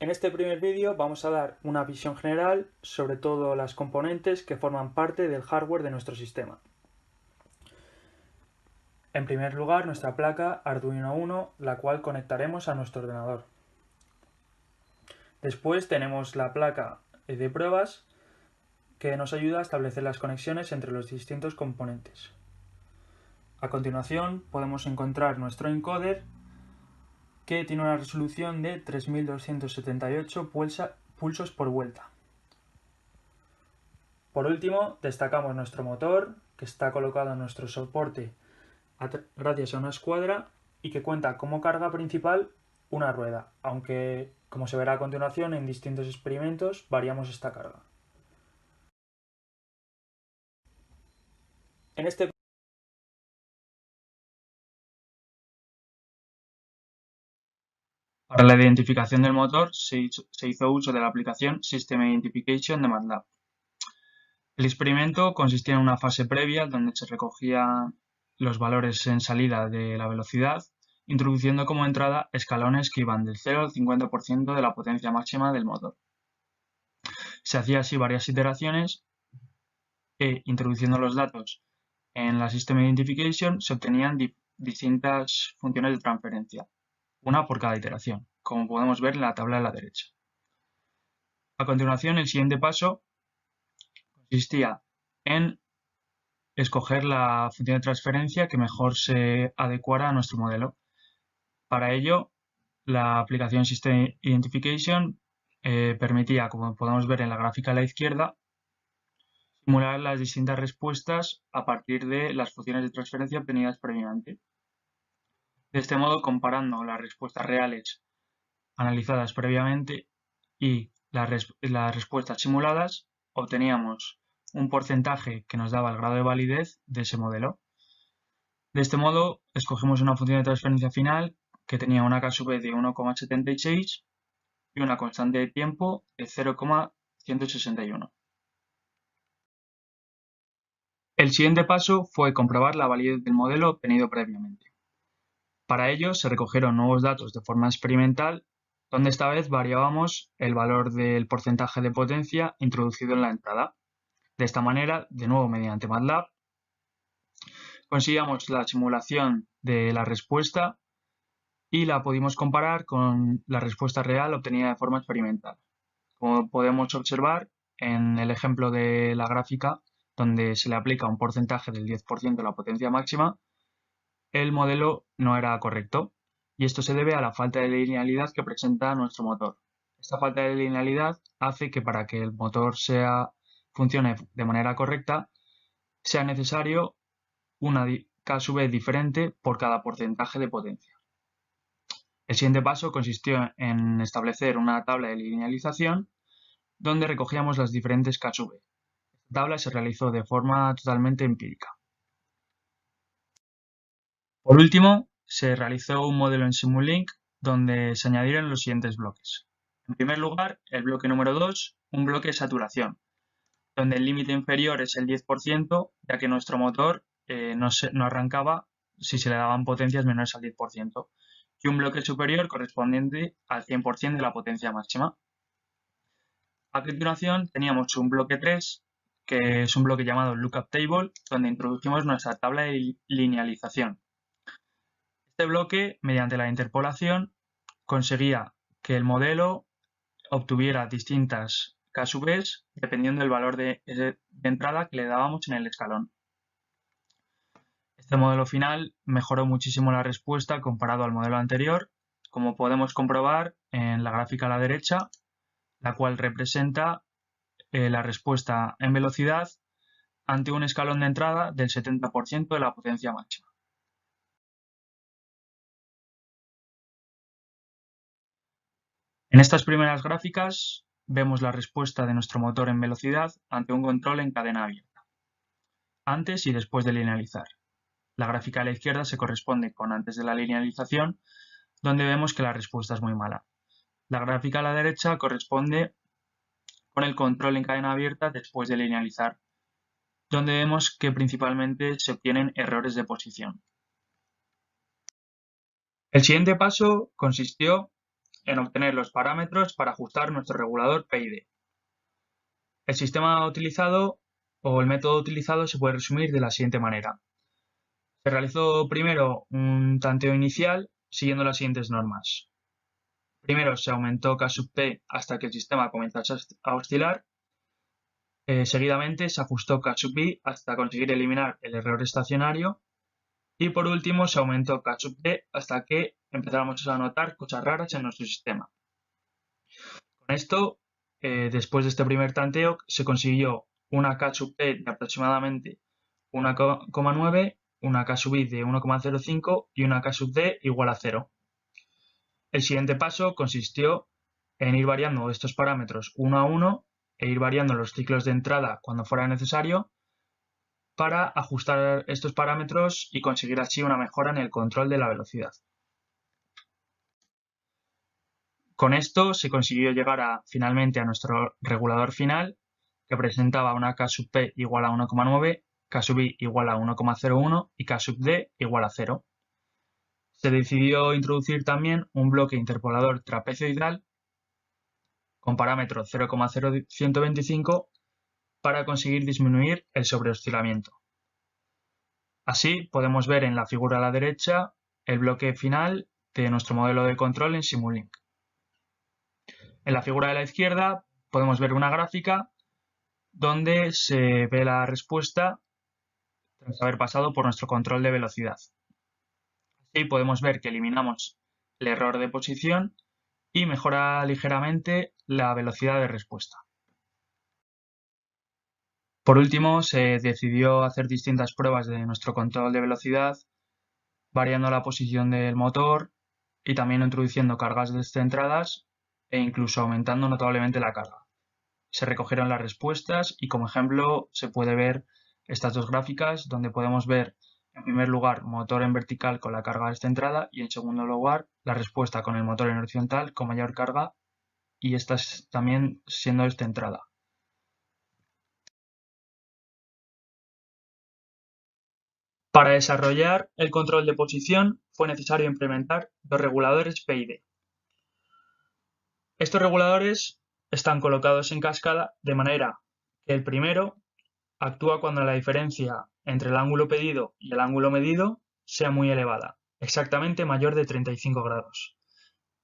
En este primer vídeo vamos a dar una visión general sobre todas las componentes que forman parte del hardware de nuestro sistema. En primer lugar, nuestra placa Arduino Uno, la cual conectaremos a nuestro ordenador. Después tenemos la placa de pruebas, que nos ayuda a establecer las conexiones entre los distintos componentes. A continuación podemos encontrar nuestro encoder, que tiene una resolución de 3278 pulsos por vuelta. Por último, destacamos nuestro motor, que está colocado en nuestro soporte gracias a una escuadra y que cuenta como carga principal una rueda, aunque, como se verá a continuación, en distintos experimentos variamos esta carga. En este Para la identificación del motor se hizo uso de la aplicación System Identification de MATLAB. El experimento consistía en una fase previa donde se recogían los valores en salida de la velocidad, introduciendo como entrada escalones que iban del 0 al 50% de la potencia máxima del motor. Se hacía así varias iteraciones e, introduciendo los datos en la System Identification, se obtenían distintas funciones de transferencia, una por cada iteración, como podemos ver en la tabla de la derecha. A continuación, el siguiente paso consistía en escoger la función de transferencia que mejor se adecuara a nuestro modelo. Para ello, la aplicación System Identification permitía, como podemos ver en la gráfica a la izquierda, simular las distintas respuestas a partir de las funciones de transferencia obtenidas previamente. De este modo, comparando las respuestas reales analizadas previamente y las respuestas simuladas, obteníamos un porcentaje que nos daba el grado de validez de ese modelo. De este modo, escogimos una función de transferencia final que tenía una K sub de 1,76 y una constante de tiempo de 0,161. El siguiente paso fue comprobar la validez del modelo obtenido previamente. Para ello, se recogieron nuevos datos de forma experimental, donde esta vez variábamos el valor del porcentaje de potencia introducido en la entrada. De esta manera, de nuevo mediante MATLAB, conseguíamos la simulación de la respuesta y la pudimos comparar con la respuesta real obtenida de forma experimental. Como podemos observar en el ejemplo de la gráfica, donde se le aplica un porcentaje del 10% de la potencia máxima, el modelo no era correcto, y esto se debe a la falta de linealidad que presenta nuestro motor. Esta falta de linealidad hace que para que el motor funcione de manera correcta sea necesario una K sub diferente por cada porcentaje de potencia. El siguiente paso consistió en establecer una tabla de linealización donde recogíamos las diferentes K sub. Esta tabla se realizó de forma totalmente empírica. Por último, se realizó un modelo en Simulink donde se añadieron los siguientes bloques. En primer lugar, el bloque número 2, un bloque de saturación, donde el límite inferior es el 10%, ya que nuestro motor no arrancaba si se le daban potencias menores al 10%, y un bloque superior correspondiente al 100% de la potencia máxima. A continuación teníamos un bloque 3, que es un bloque llamado Lookup Table, donde introducimos nuestra tabla de linealización. Este bloque, mediante la interpolación, conseguía que el modelo obtuviera distintas K sub dependiendo del valor de entrada que le dábamos en el escalón. Este modelo final mejoró muchísimo la respuesta comparado al modelo anterior, como podemos comprobar en la gráfica a la derecha, la cual representa la respuesta en velocidad ante un escalón de entrada del 70% de la potencia máxima. En estas primeras gráficas vemos la respuesta de nuestro motor en velocidad ante un control en cadena abierta, antes y después de linealizar. La gráfica a la izquierda se corresponde con antes de la linealización, donde vemos que la respuesta es muy mala. La gráfica a la derecha corresponde con el control en cadena abierta después de linealizar, donde vemos que principalmente se obtienen errores de posición. El siguiente paso consistió en obtener los parámetros para ajustar nuestro regulador PID. El sistema utilizado o el método utilizado se puede resumir de la siguiente manera. Se realizó primero un tanteo inicial siguiendo las siguientes normas. Primero se aumentó K sub T hasta que el sistema comenzase a oscilar. Seguidamente se ajustó K sub I hasta conseguir eliminar el error estacionario. Y por último se aumentó K sub T hasta que empezáramos a notar cosas raras en nuestro sistema. Con esto, después de este primer tanteo, se consiguió una K sub T de aproximadamente 1,9, una K sub I de 1,05 y una K sub D igual a 0. El siguiente paso consistió en ir variando estos parámetros uno a uno e ir variando los ciclos de entrada cuando fuera necesario para ajustar estos parámetros y conseguir así una mejora en el control de la velocidad. Con esto se consiguió llegar finalmente a nuestro regulador final, que presentaba una K sub P igual a 1,9, K sub I igual a 1,01 y K sub D igual a 0. Se decidió introducir también un bloque interpolador trapezoidal con parámetro 0,0125 para conseguir disminuir el sobreoscilamiento. Así podemos ver en la figura a la derecha el bloque final de nuestro modelo de control en Simulink. En la figura de la izquierda podemos ver una gráfica donde se ve la respuesta tras haber pasado por nuestro control de velocidad. Así podemos ver que eliminamos el error de posición y mejora ligeramente la velocidad de respuesta. Por último, se decidió hacer distintas pruebas de nuestro control de velocidad, variando la posición del motor y también introduciendo cargas descentradas e incluso aumentando notablemente la carga. Se recogieron las respuestas y como ejemplo se puede ver estas dos gráficas donde podemos ver en primer lugar motor en vertical con la carga descentrada y en segundo lugar la respuesta con el motor en horizontal con mayor carga y esta también siendo descentrada. Para desarrollar el control de posición fue necesario implementar dos reguladores PID. Estos reguladores están colocados en cascada de manera que el primero actúa cuando la diferencia entre el ángulo pedido y el ángulo medido sea muy elevada, exactamente mayor de 35 grados.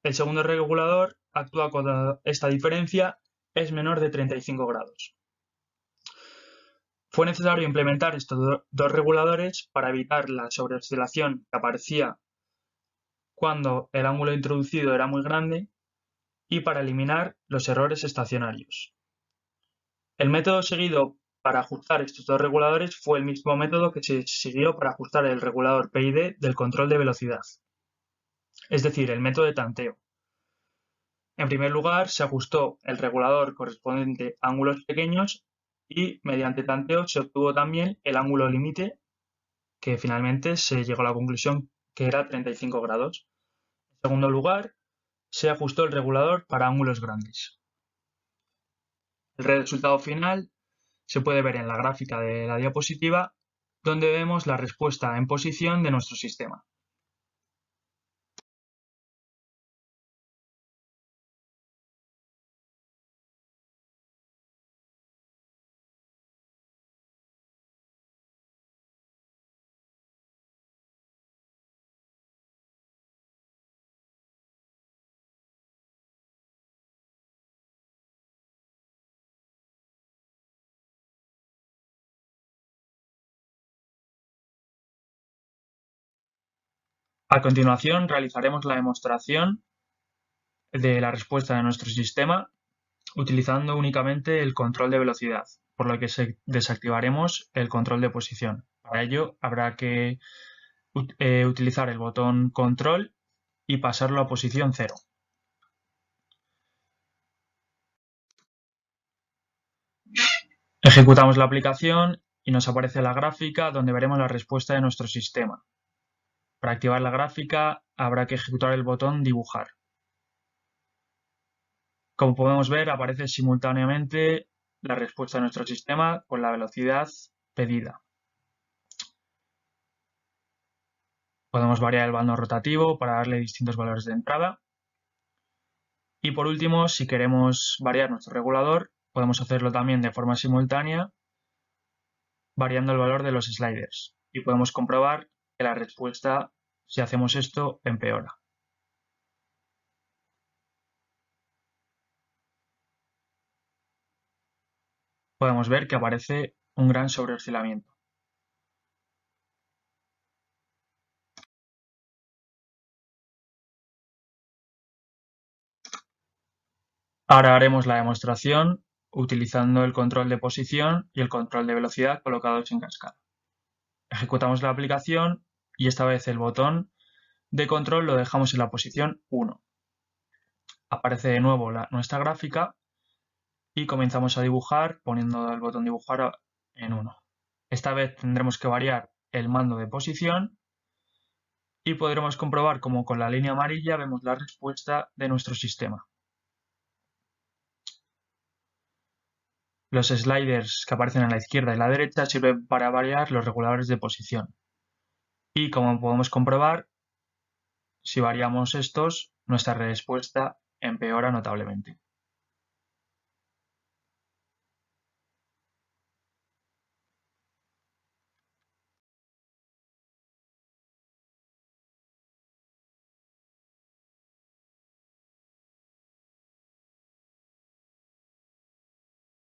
El segundo regulador actúa cuando esta diferencia es menor de 35 grados. Fue necesario implementar estos dos reguladores para evitar la sobreoscilación que aparecía cuando el ángulo introducido era muy grande y para eliminar los errores estacionarios. El método seguido para ajustar estos dos reguladores fue el mismo método que se siguió para ajustar el regulador PID del control de velocidad, es decir, el método de tanteo. En primer lugar, se ajustó el regulador correspondiente a ángulos pequeños y mediante tanteo se obtuvo también el ángulo límite, que finalmente se llegó a la conclusión que era 35 grados. En segundo lugar, se ajustó el regulador para ángulos grandes. El resultado final se puede ver en la gráfica de la diapositiva, donde vemos la respuesta en posición de nuestro sistema. A continuación realizaremos la demostración de la respuesta de nuestro sistema utilizando únicamente el control de velocidad, por lo que desactivaremos el control de posición. Para ello habrá que utilizar el botón control y pasarlo a posición 0. Ejecutamos la aplicación y nos aparece la gráfica donde veremos la respuesta de nuestro sistema. Para activar la gráfica habrá que ejecutar el botón dibujar. Como podemos ver, aparece simultáneamente la respuesta de nuestro sistema con la velocidad pedida. Podemos variar el bando rotativo para darle distintos valores de entrada. Y por último, si queremos variar nuestro regulador, podemos hacerlo también de forma simultánea, variando el valor de los sliders. Y podemos comprobar que la respuesta, si hacemos esto, empeora. Podemos ver que aparece un gran sobreoscilamiento. Ahora haremos la demostración utilizando el control de posición y el control de velocidad colocados en cascada. Ejecutamos la aplicación y esta vez el botón de control lo dejamos en la posición 1. Aparece de nuevo nuestra gráfica y comenzamos a dibujar poniendo el botón dibujar en 1. Esta vez tendremos que variar el mando de posición y podremos comprobar cómo con la línea amarilla vemos la respuesta de nuestro sistema. Los sliders que aparecen a la izquierda y la derecha sirven para variar los reguladores de posición. Y como podemos comprobar, si variamos estos, nuestra respuesta empeora notablemente.